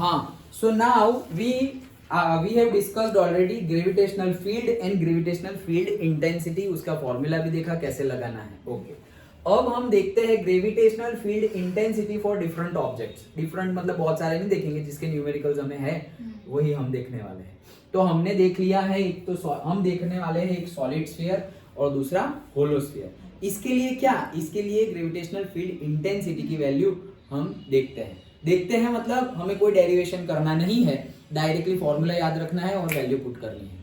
हाँ, so now we have discussed already gravitational field and gravitational field intensity, उसका formula भी देखा कैसे लगाना है. ओके, अब हम देखते हैं gravitational field intensity for different objects. Different मतलब बहुत सारे नहीं देखेंगे, जिसके न्यूमेरिकल्स हमें है वही हम देखने वाले हैं. तो हमने देख लिया है, एक तो हम देखने वाले हैं एक सॉलिड स्फीयर और दूसरा होलो स्फीयर. इसके लिए क्या, इसके लिए ग्रेविटेशनल फील्ड इंटेंसिटी की वैल्यू हम देखते हैं मतलब हमें कोई डेरिवेशन करना नहीं है, डायरेक्टली फॉर्मूला याद रखना है और वैल्यू पुट करनी है.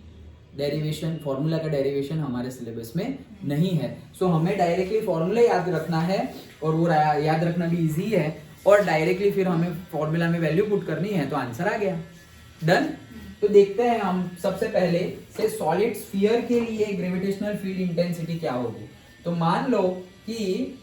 डेरिवेशन, फॉर्मूला का डेरिवेशन हमारे सिलेबस में नहीं है. सो हमें डायरेक्टली फॉर्मूला याद रखना है और वो याद रखना भी इजी है, और डायरेक्टली फिर हमें फॉर्मूला में वैल्यू पुट करनी है, तो आंसर आ गया. डन. तो देखते हैं हम सबसे पहले से सॉलिड स्फीयर के लिए ग्रेविटेशनल फील्ड इंटेंसिटी क्या होगी. तो मान लो कि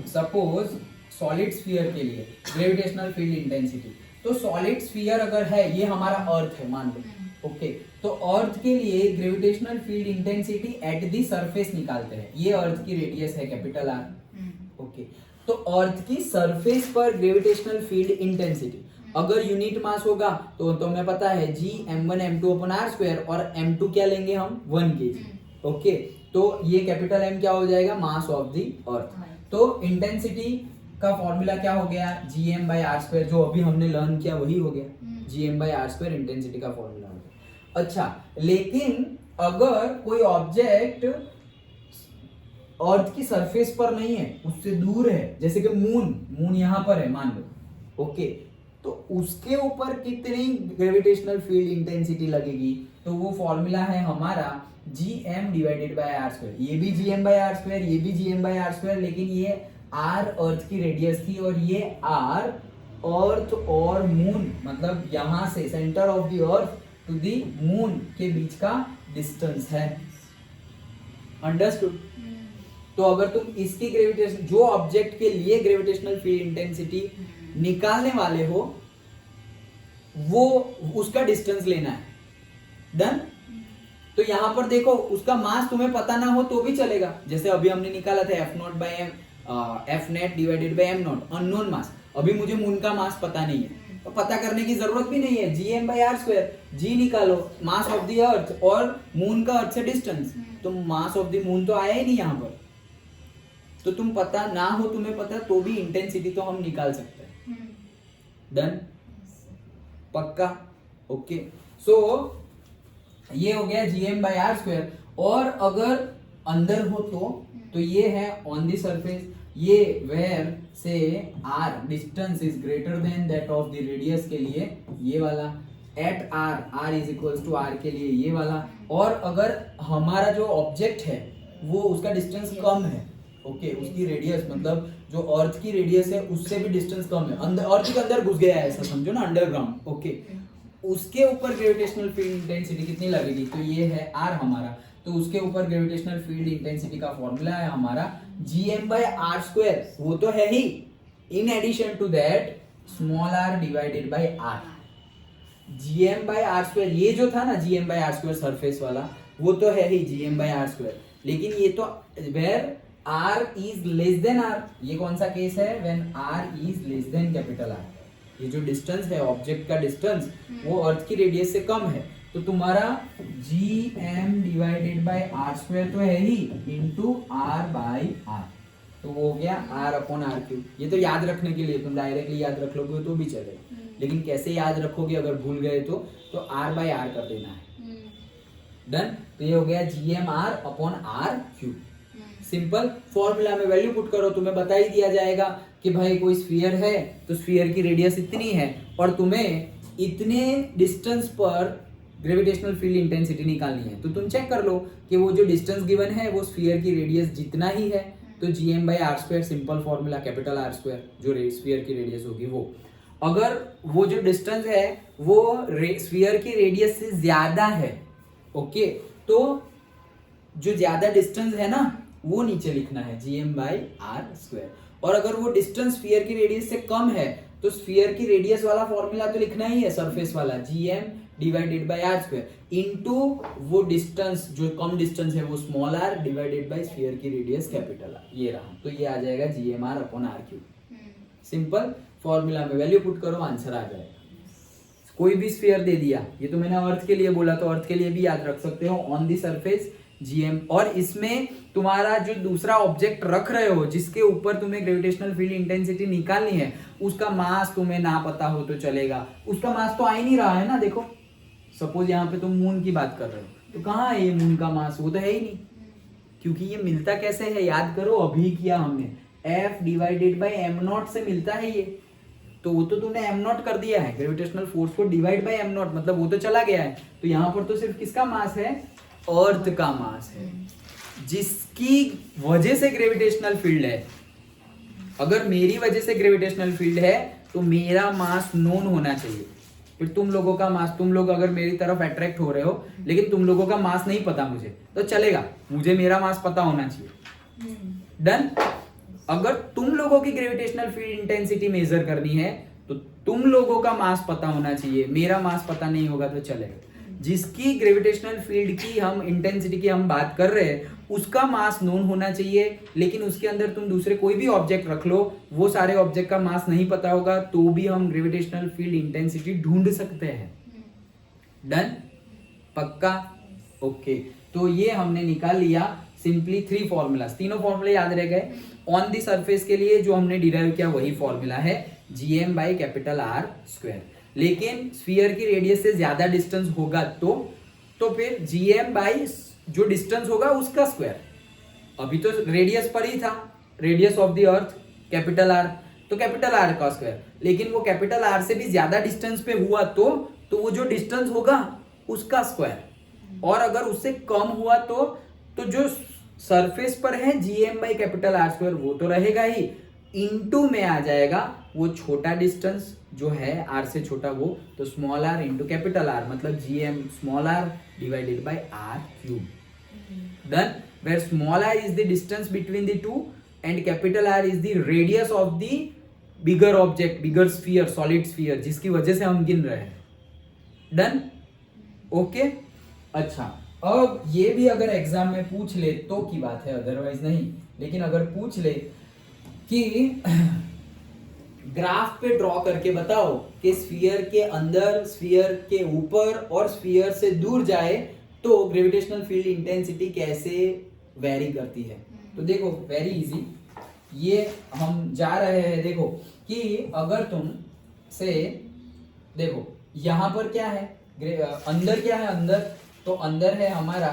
सपोज सॉलिड स्फीयर के लिए ग्रेविटेशनल फील्ड इंटेंसिटी, तो सॉलिड स्फीयर अगर है, ये हमारा अर्थ है मान लो. ओके, तो अर्थ के लिए gravitational field intensity at the surface निकालते हैं. ये अर्थ की रेडियस है कैपिटल आर. ओके, तो अर्थ की सरफेस पर ग्रेविटेशनल फील्ड इंटेंसिटी अगर यूनिट मास होगा तो हमें पता है Gm1 m2 upon r square, और m2 क्या लेंगे हम 1 kg. ओके, तो ये कैपिटल M क्या हो जाएगा, मास ऑफ द अर्थ. तो इंटेंसिटी का फॉर्मूला क्या हो गया, Gm बाई आर स्क्वायर, जो अभी हमने लर्न किया वही हो गया. Gm by R square intensity का फॉर्मूला हो गया. अच्छा, लेकिन अगर कोई ऑब्जेक्ट अर्थ की सरफेस पर नहीं है, उससे दूर है, जैसे कि मून यहाँ पर है मान लो. ओके, तो उसके ऊपर कितनी ग्रेविटेशनल फील्ड इंटेंसिटी लगेगी, तो वो फॉर्मूला है हमारा Gm divided by are square. ये भी Gm बाय आर स्क्वायर, ये भी Gm बाय आर स्क्वायर, लेकिन ये r अर्थ की रेडियस थी और ये r अर्थ और मून, मतलब यहां से centre of the earth to the moon के बीच का डिस्टेंस है. अंडरस्टूड. तो अगर तुम इसकी ग्रेविटेशन, जो ऑब्जेक्ट के लिए ग्रेविटेशनल फील्ड इंटेंसिटी निकालने वाले हो, वो उसका डिस्टेंस लेना है. डन. तो यहां पर देखो, उसका मास तुम्हें पता ना हो तो भी चलेगा, जैसे अभी हमने निकाला था F0 by m, F net divided by m naught, unknown mass. अभी मुझे मून का मास पता नहीं है, तो पता करने की जरूरत भी नहीं है. Gm by are square, G निकालो, मास ऑफ द अर्थ, और मून का अर्थ से डिस्टेंस, तो मास ऑफ द मून तो आया ही नहीं यहाँ पर. तो तुम पता ना हो, तुम्हें पता तो भी इंटेंसिटी तो हम निकाल सकते हैं. डन. पक्का. ओके, सो ये हो गया Gm बाय आर स्क्वायर. और अगर अंदर हो तो ये है ऑन द सरफेस, ये वेयर से r distance is greater than that of the radius के लिए ये वाला, at r is equals to r के लिए ये वाला. और अगर हमारा जो ऑब्जेक्ट है वो उसका डिस्टेंस कम है, ओके, उसकी रेडियस मतलब जो अर्थ की रेडियस है उससे भी डिस्टेंस कम है, अंदर अर्थ के अंदर घुस गया है, ऐसा समझो ना, अंडरग्राउंड. ओके, उसके ऊपर ग्रेविटेशनल फील्ड इंटेंसिटी कितनी लगेगी, तो ये है r हमारा, तो उसके ऊपर ग्रेविटेशनल फील्ड इंटेंसिटी का फॉर्मूला है हमारा Gm बाय आर स्क्वायर. वो तो है ही, in addition to that small r divided by r. Gm by are square, ये जो था ना Gm by are square surface वाला, वो तो है ही Gm बाय आर स्क्वायर, लेकिन ये तो where r is less than r. ये कौन सा केस है, when r is less than capital R. ये जो डिस्टेंस है ऑब्जेक्ट का डिस्टेंस, वो अर्थ की रेडियस से कम है, तो तुम्हारा Gm divided by are square तो है ही, इंटू r बाय r, तो वो हो गया r अपॉन r क्यूब. ये तो याद रखने के लिए, तुम डायरेक्टली याद रख लोगे तो भी चलेगा, लेकिन कैसे याद रखोगे अगर भूल गए तो r बाय r कर देना है. डन. तो ये हो गया Gm r upon r cube. Simple. Formula में वैल्यू पुट करो, तुम्हें बता ही दिया जाएगा कि भाई कोई स्फीयर है तो स्फीयर की रेडियस इतनी है और तुम्हें इतने डिस्टेंस पर ग्रेविटेशनल फील्ड इंटेंसिटी निकालनी है, तो तुम चेक कर लो कि वो जो डिस्टेंस गिवन है वो स्फीयर की रेडियस जितना ही है, तो Gm by are square, simple formula capital R square, जो स्फीयर की रेडियस होगी वो. अगर वो जो डिस्टेंस है वो स्फीयर की रेडियस से ज्यादा है, ओके, तो जो ज्यादा डिस्टेंस है ना वो नीचे लिखना है Gm बाय आर स्क्वायर. और अगर वो डिस्टेंस स्फीयर की रेडियस से कम है तो स्फीयर की रेडियस वाला फॉर्मूला तो लिखना ही है, सरफेस वाला, Gm divided by are square into वो डिस्टेंस जो कम डिस्टेंस है वो small r divided by sphere की रेडियस कैपिटल R. ये रहा, तो ये आ जाएगा Gm r upon r cube. Simple. Formula में वैल्यू पुट करो, आंसर आ जाएगा. कोई भी स्फीयर दे दिया, ये तो मैंने अर्थ के लिए बोला तो अर्थ के लिए भी याद रख सकते हो, ऑन दी सरफेस जीएम, और इसमें तुम्हारा जो दूसरा ऑब्जेक्ट रख रहे हो जिसके ऊपर तुम्हें ग्रेविटेशनल फील्ड इंटेंसिटी निकालनी है, उसका मास तुम्हें ना पता हो तो चलेगा, उसका मास तो आ ही नहीं रहा है ना। देखो सपोज यहाँ पे तुम मून की बात कर रहे हो, तो कहाँ है ये मून का मास, वो तो है ही नहीं, क्योंकि ये मिलता कैसे है, याद करो अभी किया हमने, F डिवाइडेड बाई m0 से मिलता है ये, तो वो तो तुमने m0 कर दिया है, ग्रेविटेशनल फोर्स को डिवाइड बाई m0, मतलब वो तो चला गया है, तो यहाँ पर तो सिर्फ किसका मास है, अर्थ का मास है, जिसकी वजह से ग्रेविटेशनल फील्ड है। अगर मेरी वजह से ग्रेविटेशनल फील्ड है तो मेरा मास नोन होना चाहिए, फिर तुम लोगों का मास, तुम लोग अगर मेरी तरफ अट्रैक्ट हो रहे हो लेकिन तुम लोगों का मास नहीं पता मुझे, तो चलेगा, मुझे मेरा मास पता होना चाहिए। डन। अगर तुम लोगों की ग्रेविटेशनल फील्ड इंटेंसिटी मेजर करनी है तो तुम लोगों का मास पता होना चाहिए, मेरा मास पता नहीं होगा तो चलेगा। जिसकी ग्रेविटेशनल फील्ड की हम इंटेंसिटी की हम बात कर रहे हैं उसका मास नोन होना चाहिए, लेकिन उसके अंदर तुम दूसरे कोई भी ऑब्जेक्ट रख लो, वो सारे ऑब्जेक्ट का मास नहीं पता होगा तो भी हम ग्रेविटेशनल फील्ड इंटेंसिटी ढूंढ सकते हैं। डन, पक्का, ओके। तो ये हमने निकाल लिया सिंपली 3 फॉर्मूलाज, तीनों फॉर्मूले याद रह गए। ऑन दी सरफेस के लिए जो हमने डिराइव किया वही फॉर्मूला है, GM by capital R square. लेकिन स्फीयर की रेडियस से ज्यादा डिस्टेंस होगा तो फिर जीएम बाई जो डिस्टेंस होगा उसका स्क्वायर। अभी तो रेडियस पर ही था, radius of the earth capital R, तो कैपिटल आर का स्क्वायर, लेकिन वो कैपिटल आर से भी ज्यादा डिस्टेंस पे हुआ तो वो जो डिस्टेंस होगा उसका स्क्वायर, और अगर उससे कम हुआ तो जो सरफेस पर है GM by capital R square वो तो रहेगा ही, इनटू में आ जाएगा वो छोटा डिस्टेंस जो है आर से छोटा वो, तो small R into capital R, मतलब GM small R divided by are cube. Done, where small R is the distance between the two and capital R is the radius of the bigger object, bigger sphere, solid sphere, जिसकी वजह से हम गिन रहे हैं। Done, okay. अच्छा, अब ये भी अगर एग्जाम में पूछ ले तो की बात है, अदरवाइज नहीं, लेकिन अगर पूछ ले कि ग्राफ पे ड्रॉ करके बताओ कि स्फीयर के अंदर, स्फीयर के ऊपर और स्फीयर से दूर जाए तो ग्रेविटेशनल फील्ड इंटेंसिटी कैसे वेरी करती है, तो देखो वेरी इजी, ये हम जा रहे हैं। देखो कि अगर तुम से देखो यहां पर क्या है, अंदर क्या है, अंदर तो अंदर है हमारा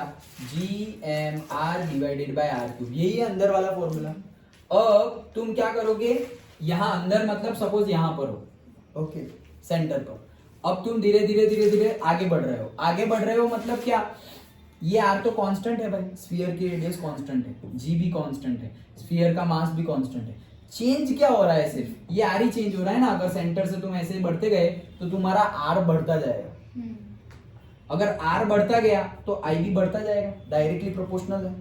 GMR divided by are cube, यही है अंदर वाला फॉर्मूला। अब तुम क्या करोगे, यहां अंदर मतलब सपोज यहां पर हो, ओके, सेंटर पर, अब तुम धीरे धीरे धीरे धीरे आगे बढ़ रहे हो, आगे बढ़ रहे हो मतलब क्या, ये आर तो कांस्टेंट है भाई, स्फीयर की रेडियस कांस्टेंट है, जी भी कांस्टेंट है, स्फीयर का मास भी कांस्टेंट है, चेंज क्या हो रहा है, सिर्फ ये आर ही चेंज हो रहा है ना। अगर सेंटर से तुम ऐसे बढ़ते गए तो तुम्हारा आर बढ़ता जाएगा, अगर आर बढ़ता गया तो आई भी बढ़ता जाएगा, डायरेक्टली प्रोपोर्शनल है।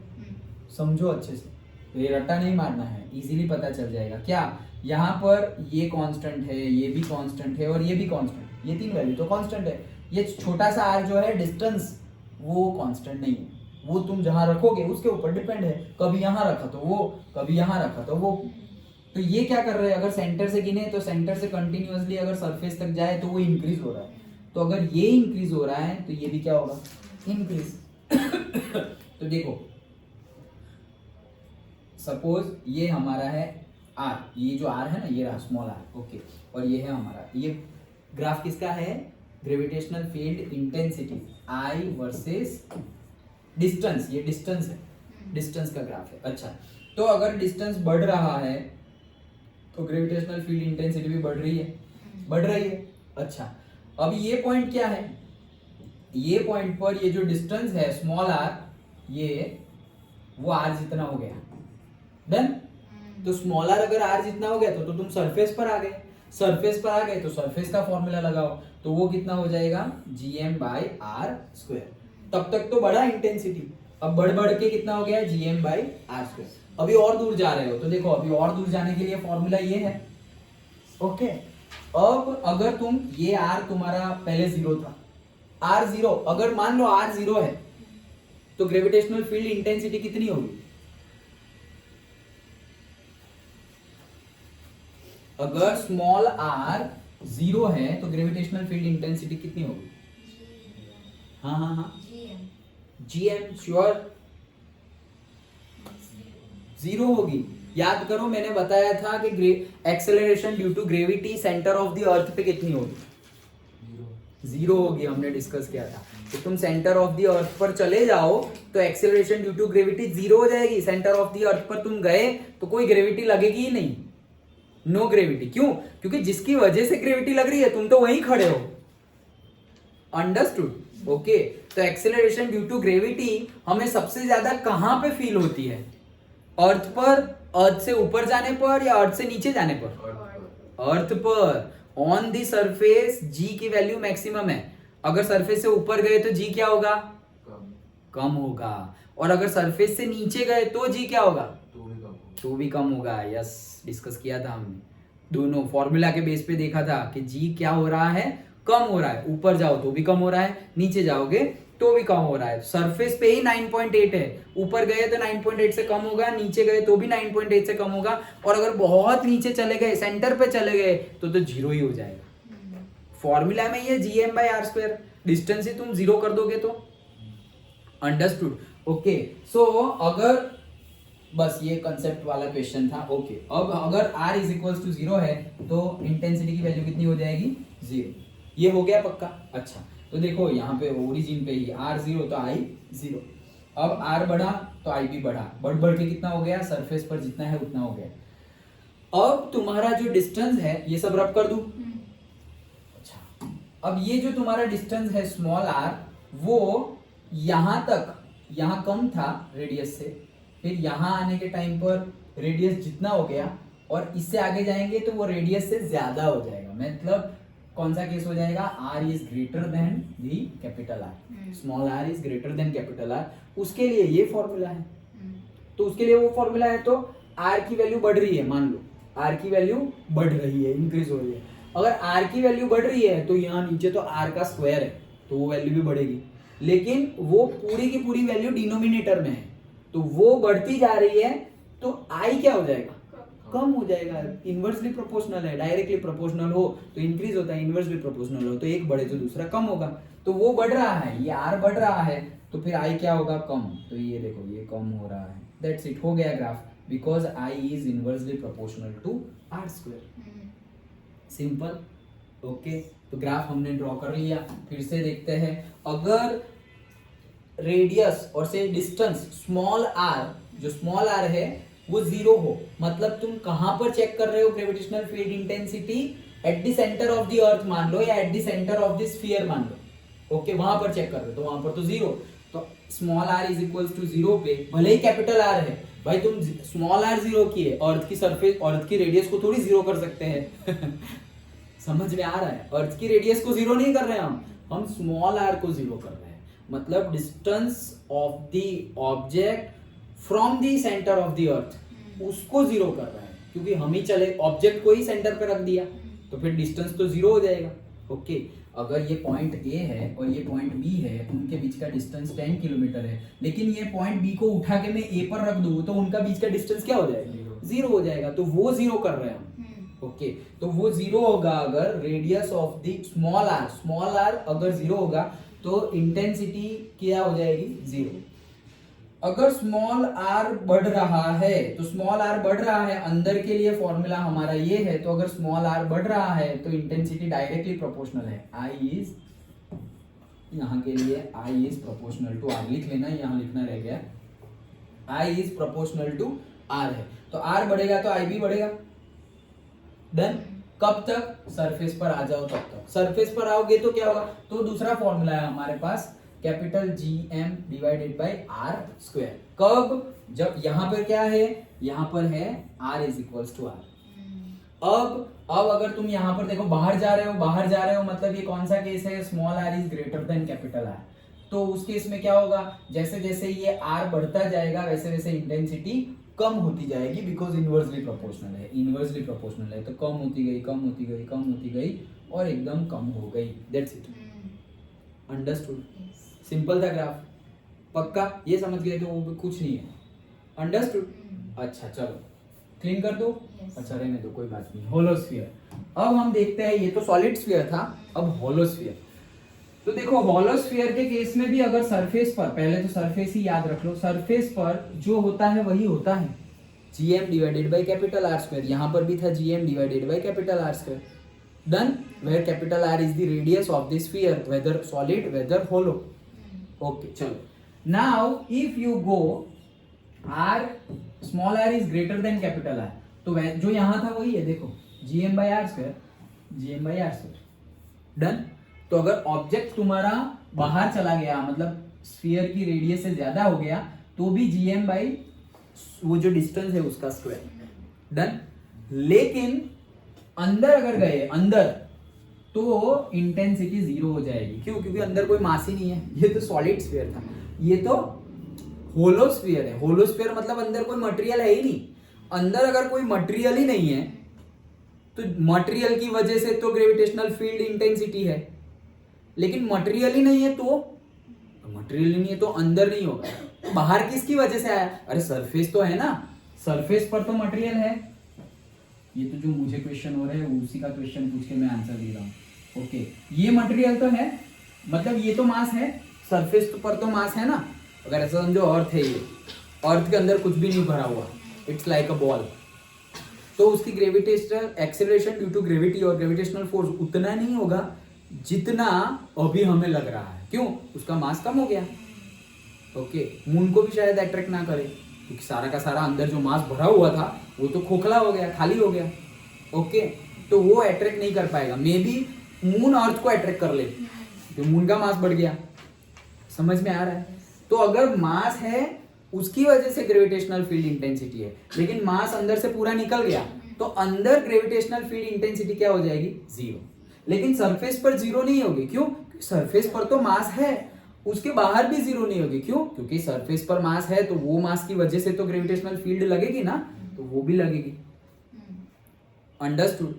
समझो अच्छे से, तो ये रट्टा नहीं मारना है, इजीली पता चल जाएगा। क्या यहाँ पर ये कांस्टेंट है, ये भी कांस्टेंट है और ये भी कांस्टेंट, ये तीन वैल्यू तो कांस्टेंट है, ये छोटा सा आर जो है डिस्टेंस वो कांस्टेंट नहीं है, वो तुम जहां रखोगे उसके ऊपर डिपेंड है, कभी यहाँ रखा तो वो, कभी यहाँ रखा तो वो। तो ये क्या कर रहे हैं, अगर सेंटर से गिने तो सेंटर से कंटिन्यूअसली अगर सरफेस तक जाए तो वो इंक्रीज हो रहा है, तो अगर ये इंक्रीज हो रहा है तो ये भी क्या होगा, इंक्रीज। तो देखो सपोज ये हमारा है आर, ये जो आर है ना ये रहा स्मॉल आर, ओके, और ये है हमारा, ये ग्राफ किसका है, gravitational field intensity I versus distance, ये डिस्टेंस है, डिस्टेंस का ग्राफ है। अच्छा, तो अगर डिस्टेंस बढ़ रहा है तो ग्रेविटेशनल फील्ड इंटेंसिटी भी बढ़ रही है, बढ़ रही है। अच्छा, अब ये पॉइंट क्या है, ये पॉइंट पर ये जो डिस्टेंस है स्मॉल आर, ये वो आर जितना हो गया। डन, तो स्मॉल आर अगर आर जितना हो गया तो तुम सरफेस पर आ गए, सरफेस पर आ गए तो सरफेस का फॉर्मूला लगाओ, तो वो कितना हो जाएगा, GM बाई आर स्क्वायर। तब तक तो बढ़ा इंटेंसिटी, अब बढ़ बढ़ के कितना हो गया, GM बाई आर स्क्वायर। अभी और दूर जा रहे हो तो देखो अभी और दूर जाने के लिए फॉर्मूला ये है, ओके। अब अगर तुम ये आर तुम्हारा पहले 0 था, आर 0, अगर मान लो आर 0 है तो ग्रेविटेशनल फील्ड इंटेंसिटी कितनी होगी, अगर स्मॉल आर जीरो है तो ग्रेविटेशनल फील्ड इंटेंसिटी कितनी होगी? हाँ GM श्योर जीरो होगी। याद करो मैंने बताया था कि acceleration due to gravity centre of the earth पे कितनी होगी? जीरो होगी, हमने डिस्कस किया था। तो तुम सेंटर ऑफ द अर्थ पर चले जाओ तो acceleration due to gravity zero हो जाएगी। सेंटर ऑफ द अर्थ पर तुम गए तो कोई ग्रेविटी लगेगी ही नहीं, नो ग्रेविटी। क्यों? क्योंकि जिसकी वजह से ग्रेविटी लग रही है तुम तो वहीं खड़े हो। अंडरस्टूड? ओके। तो एक्सेलरेशन ड्यू टू ग्रेविटी हमें सबसे ज्यादा कहां पे फील होती है? अर्थ पर, अर्थ से ऊपर जाने पर या अर्थ से नीचे जाने पर? अर्थ पर। ऑन दी सरफेस जी की वैल्यू मैक्सिमम है। अगर सरफेस से ऊपर गए तो जी क्या होगा? कम होगा। और अगर सरफेस से नीचे गए तो जी क्या होगा? तो भी कम होगा। यस, डिस्कस किया था हमने, दोनों फॉर्मूला के बेस पे देखा था कि जी क्या हो रहा है? कम हो रहा है। ऊपर जाओ तो भी कम हो रहा है, नीचे जाओगे तो भी कम हो रहा है। सरफेस पे ही 9.8 है, ऊपर गए तो 9.8 से कम होगा, नीचे गए तो भी 9.8 से कम होगा, और अगर बहुत नीचे चले गए, सेंटर पे चले गए तो जीरो ही हो जाएगा। फॉर्मूला में ये GM/r², डिस्टेंस ही तुम जीरो कर दोगे तो। अंडरस्टूड? ओके। सो अगर बस ये कंसेप्ट वाला क्वेश्चन था। ओके। अब अगर r is equal to zero है तो इंटेंसिटी की वैल्यू कितनी हो जाएगी? जीरो। ये हो गया पक्का? अच्छा, तो देखो यहाँ पे ओरिजिन पे ही r जीरो तो i जीरो। अब r बढ़ा तो i भी बढ़ा, बढ़ के कितना हो गया? सरफेस पर जितना है उतना हो गया। अब तुम्हारा जो डिस्टेंस है, ये सब रब कर दूं? अच्छा, अब ये जो तुम्हारा डिस्टेंस है स्मॉल r, वो यहां तक, यहां कम था रेडियस से, फिर यहां आने के टाइम पर रेडियस जितना हो गया, और इससे आगे जाएंगे तो वो रेडियस से ज्यादा हो जाएगा। मतलब कौन सा केस हो जाएगा? r is greater then the capital R, small r is greater than capital R। उसके लिए ये फॉर्मूला है, तो उसके लिए वो फॉर्मूला है। तो r की वैल्यू बढ़ रही है, मान लो r की वैल्यू बढ़ रही है, इंक्रीज हो रही है। अगर r की वैल्यू बढ़ रही है तो यहाँ नीचे तो r का स्क्वायर है, तो वो वैल्यू भी बढ़ेगी, लेकिन वो पूरी की पूरी वैल्यू डिनोमिनेटर में है, तो वो बढ़ती जा रही है, तो i क्या हो जाएगा? कम हो जाएगा। इनवर्सली प्रोपोर्शनल है, डायरेक्टली प्रोपोर्शनल हो तो इंक्रीज होता है, इनवर्सली प्रोपोर्शनल हो तो एक बढ़े तो दूसरा कम होगा। तो वो बढ़ रहा है, ये r बढ़ रहा है, तो फिर i क्या होगा? कम। तो ये देखो ये कम हो रहा है। दैट्स इट, हो गया graph, because i is inversely proportional to r²। Simple. Okay, तो ग्राफ हमने ड्रॉ कर लिया। फिर से देखते हैं, अगर रेडियस और से डिस्टेंस स्मॉल r, जो स्मॉल r है वो जीरो हो, मतलब तुम कहां पर चेक कर रहे हो gravitational field intensity? At the centre of the अर्थ मान लो, या at the centre of the sphere मान लो। ओके, वहां पर चेक कर रहे हो तो वहां पर तो जीरो। तो small r is equal to zero पे, भले ही कैपिटल R है भाई, तुम स्मॉल r जीरो किए, अर्थ की सरफेस, अर्थ की रेडियस को थोड़ी जीरो कर सकते हैं। समझ में आ रहा है? अर्थ की रेडियस को जीरो नहीं कर रहे हैं हम स्मॉल r को जीरो कर रहे हैं। मतलब distance of the object from the centre of the earth, उसको जीरो कर रहा है, क्योंकि हम ही चले ऑब्जेक्ट को ही सेंटर पे रख दिया, तो फिर डिस्टेंस तो जीरो हो जाएगा। ओके, अगर ये पॉइंट ए है और ये पॉइंट बी है, उनके बीच का डिस्टेंस 10 किलोमीटर है, लेकिन ये पॉइंट बी को उठा के मैं ए पर रख दूं तो उनका बीच का डिस्टेंस क्या हो जाएगा? जीरो हो जाएगा। तो वो जीरो कर रहे हैं हम। ओके, तो वो जीरो होगा अगर radius of the small r अगर जीरो होगा तो इंटेंसिटी क्या हो जाएगी? जीरो। अगर स्मॉल r बढ़ रहा है, तो स्मॉल r बढ़ रहा है, अंदर के लिए फॉर्मूला हमारा ये है, तो अगर स्मॉल r बढ़ रहा है तो इंटेंसिटी डायरेक्टली प्रोपोर्शनल है। I इज, यहाँ के लिए I is proportional to R लिख लेना, यहाँ लिखना रह गया, I is proportional to R है, तो R बढ़ेगा तो I भी बढ़ेगा। देन कब तक? सरफेस पर आ जाओ तब तक। सरफेस पर आओगे तो क्या होगा? तो दूसरा फॉर्मूला है हमारे पास, capital GM divided by r²। कब? जब यहाँ पर क्या है? यहाँ पर है r is equals to r। अब अगर तुम यहाँ पर देखो, बाहर जा रहे हो, मतलब ये कौन सा केस है? Small r is greater than capital R। तो उस केस में क्या होगा? जैसे जैसे ये r बढ़ता जाएगा वैसे वैसे इंटेंसिटी कम होती जाएगी, बिकॉज इनवर्सली प्रोपोर्शनल है, तो कम होती गई और एकदम कम हो गई। That's it. अंडरस्टूड? सिंपल था ग्राफ, पक्का ये समझ गए तो वो कुछ नहीं है। अंडरस्टूड? अच्छा चलो क्लीन कर दो। अच्छा रहने दो, कोई बात नहीं। होलोस्फीयर, अब हम देखते हैं, ये तो सॉलिड स्फीयर था, अब होलो स्फीयर। तो देखो होलो स्फीयर के केस में भी अगर सरफेस पर, पहले तो सरफेस ही याद रख लो, सरफेस पर जो होता है वही होता है, GM divided by capital R square. यहां पर भी था GM divided by capital R square. Done, where capital R is the radius of the sphere, whether solid whether hollow. Okay चलो, now if you go R, small r is greater than capital R, तो जो यहां था वही है, देखो GM by R square, GM by R square. Done. तो अगर ऑब्जेक्ट तुम्हारा बाहर चला गया, मतलब स्फीयर की रेडियस से ज्यादा हो गया, तो भी GM बाई वो जो डिस्टेंस है उसका स्क्वायर। डन। लेकिन अंदर अगर गए, अंदर, तो इंटेंसिटी 0 हो जाएगी। क्यों? क्योंकि अंदर कोई मास ही नहीं है। ये तो सॉलिड स्फीयर था, ये तो होलो स्फीयर है। होलो स्फीयर मतलब अंदर कोई मटेरियल है ही नहीं। अंदर अगर कोई मटेरियल ही नहीं है, तो मटेरियल की वजह से तो ग्रेविटेशनल फील्ड इंटेंसिटी है, लेकिन मटेरियल ही नहीं है, तो मटेरियल ही नहीं है तो अंदर नहीं होगा। बाहर किसकी वजह से आया? अरे सरफेस तो है ना, सरफेस पर तो मटेरियल है। ये तो जो मुझे क्वेश्चन हो रहे हैं उसी का क्वेश्चन पूछ के मैं आंसर दे रहा हूँ। ओके, ये मटेरियल तो है, मतलब ये तो मास है, सरफेस पर तो मास है ना। अगर ऐसा समझो अर्थ है, ये अर्थ के अंदर कुछ भी नहीं भरा हुआ, इट्स लाइक अ बॉल, तो उसकी gravitational acceleration due to gravity और ग्रेविटेशनल फोर्स उतना नहीं होगा जितना अभी हमें लग रहा है। क्यों? उसका मास कम हो गया। ओके, मून को भी शायद अट्रैक्ट ना करे, क्योंकि सारा का सारा अंदर जो मास भरा हुआ था वो तो खोखला हो गया, खाली हो गया। ओके, तो वो अट्रैक्ट नहीं कर पाएगा। मे बी मून अर्थ को अट्रैक्ट कर ले, तो मून का मास बढ़ गया। समझ में आ रहा है? तो अगर मास है, उसकी वजह से ग्रेविटेशनल फील्ड इंटेंसिटी है, लेकिन मास अंदर से पूरा निकल गया, तो अंदर ग्रेविटेशनल फील्ड इंटेंसिटी क्या हो जाएगी? 0। लेकिन सरफेस पर 0 नहीं होगी। क्यों? सरफेस पर तो मास है, उसके बाहर भी 0 नहीं होगी। क्यों? क्योंकि सरफेस पर मास है, तो वो मास की वजह से तो ग्रेविटेशनल फील्ड लगेगी ना, तो वो भी लगेगी। अंडरस्टूड?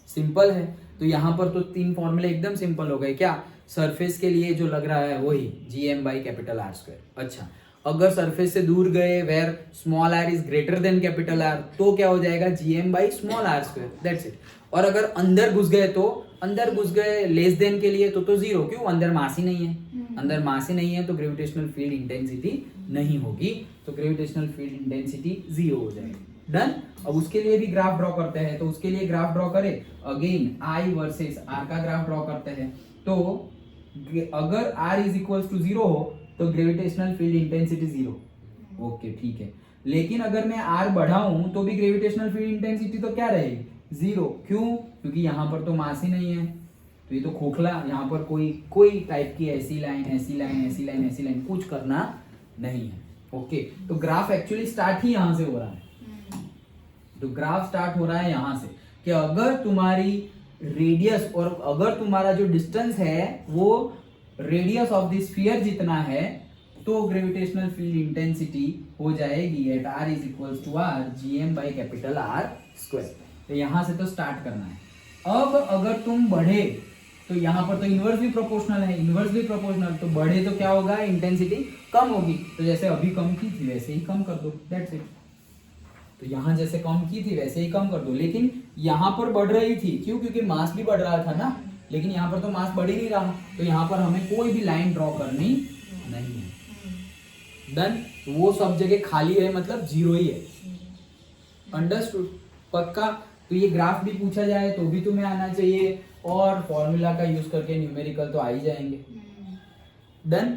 सिंपल है। तो यहां पर तो 3 फॉर्मूले एकदम सिंपल हो गए। क्या? सरफेस के लिए जो लग रहा है वही GM by capital R square. अच्छा, अगर सरफेस से दूर गए, where small r is greater than capital R, तो क्या हो जाएगा? GM by small r square. That's it. और अगर अंदर घुस गए, तो अंदर घुस गए लेस देन के लिए तो 0। क्यों? अंदर मास ही नहीं है। अंदर मास ही नहीं है तो ग्रेविटेशनल फील्ड इंटेंसिटी नहीं होगी, तो ग्रेविटेशनल फील्ड इंटेंसिटी 0 हो जाएगी। डन। अब उसके लिए भी ग्राफ ड्रॉ करते हैं, तो उसके लिए ग्राफ ड्रॉ करें, अगेन I वर्सेस R का ग्राफ ड्रॉ करते हैं। तो अगर R इज इक्वल टू 0 हो तो ग्रेविटेशनल फील्ड इंटेंसिटी 0। ओके ठीक है, लेकिन अगर मैं R बढ़ाऊं तो भी ग्रेविटेशनल फील्ड इंटेंसिटी तो क्या रहेगी? 0। क्यों? क्योंकि यहाँ पर तो मास ही नहीं है, तो ये तो खोखला, यहाँ पर कोई टाइप की ऐसी लाइन, ऐसी लाइन, ऐसी लाइन, ऐसी लाइन कुछ करना नहीं है। ओके, तो ग्राफ एक्चुअली स्टार्ट ही यहाँ से हो रहा है। तो ग्राफ स्टार्ट हो रहा है यहाँ से कि अगर तुम्हारी रेडियस और अगर तुम्हारा जो डिस्टेंस है वो रेडियस ऑफ द स्फीयर जितना है, तो ग्रेविटेशनल फील्ड इंटेंसिटी हो जाएगी at R is equal to R GM by capital R square. तो यहां से तो स्टार्ट करना है। अब अगर तुम बढ़े, तो यहां पर तो इनवर्सली प्रोपोर्शनल है, इनवर्सली प्रोपोर्शनल, तो बढ़े तो क्या होगा? इंटेंसिटी कम होगी। तो जैसे अभी कम की थी वैसे ही कम कर दो, दैट्स इट। तो यहां जैसे कम की थी वैसे ही कम कर दो, लेकिन यहां पर बढ़ रही थी। क्यों? क्योंकि मास भी बढ़ रहा था ना, लेकिन यहाँ पर तो मास बढ़ ही नहीं रहा, तो यहाँ पर हमें कोई भी लाइन ड्रॉ करनी नहीं है। डन। वो सब जगह खाली है, मतलब 0 ही है। अंडरस्टूड? पक्का? तो ये ग्राफ भी पूछा जाए तो भी तुम्हें आना चाहिए, और फॉर्मूला का यूज करके न्यूमेरिकल तो आ ही जाएंगे। डन।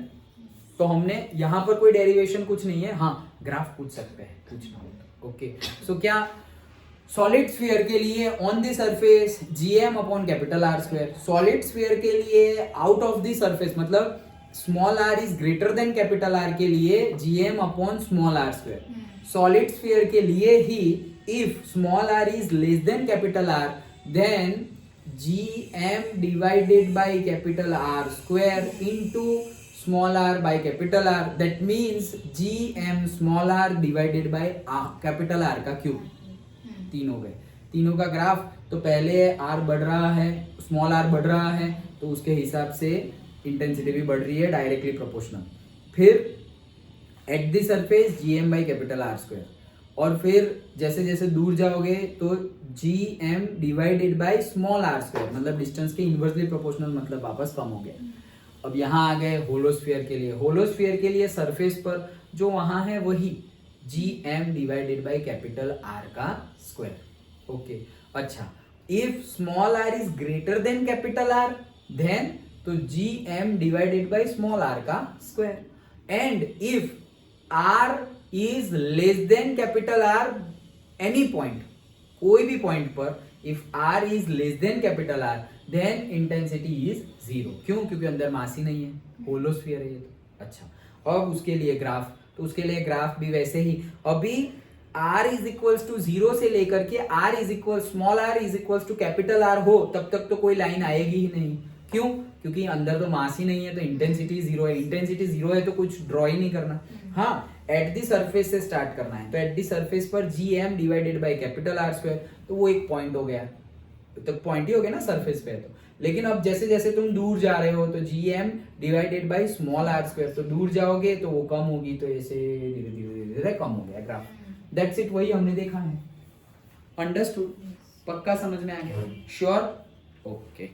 तो हमने यहाँ पर कोई डेरिवेशन कुछ नहीं है। हाँ, ग्राफ पूछ सकते हैं, पूछना हो तो। ओके, सो क्या सॉलिड स्फीयर के लिए on the surface GM upon capital R square, solid sphere के लिए आउट ऑफ द सरफेस मतलब small r is greater than capital R के लिए GM upon small r square. Solid sphere के लिए ही if small r is less than capital R, then GM divided by capital R square into small r by capital R, that means GM small r divided by capital R का cube. 3 हो गए। तीनों का graph, तो पहले R बढ़ रहा है, स्मॉल r बढ़ रहा है, तो उसके हिसाब से इंटेंसिटी भी बढ़ रही है, डायरेक्टली प्रोपोर्शनल। फिर at the surface GM by capital R square, और फिर जैसे जैसे दूर जाओगे तो GM divided by small r square, मतलब डिस्टेंस के इनवर्सली प्रोपोर्शनल, मतलब वापस कम हो गया। अब यहाँ आ गए होलोस्फीयर के लिए। होलोस्फीयर के लिए सरफेस पर जो वहां है वही GM divided by capital R का स्क्वायर। ओके, अच्छा, if small r is greater than capital R then तो GM divided by small r का square, and if R is less than capital R any point, कोई भी point पर if R is less than capital R then intensity is 0। क्यों? क्योंकि अंदर मास ही नहीं है, होलोस्फीयर है ये तो। अच्छा, अब उसके लिए ग्राफ, तो उसके लिए ग्राफ भी वैसे ही, अभी r इज इक्वल्स टू 0 से लेकर के r is equal small r is equals to capital R हो तब तक तो कोई लाइन आएगी ही नहीं। क्यों? क्योंकि अंदर तो मास ही नहीं है, तो इंटेंसिटी 0 है। इंटेंसिटी 0 है तो कुछ ड्रॉ ही नहीं करना। हाँ, एट दी सरफेस से स्टार्ट करना है, तो एट दी सरफेस पर GM divided by capital R square, तो वो एक पॉइंट हो गया, तो पॉइंट ही हो गया ना सरफेस पे। तो लेकिन अब जैसे जैसे तुम दूर जा रहे हो तो GM divided by small r square, तो दूर जाओगे तो वो कम होगी, तो ऐसे धीरे धीरे धीरे कम हो गया ग्राफ। दैट्स इट, वही हमने देखा है। अंडरस्टूड? पक्का समझ में आ गया? श्योर? ओके।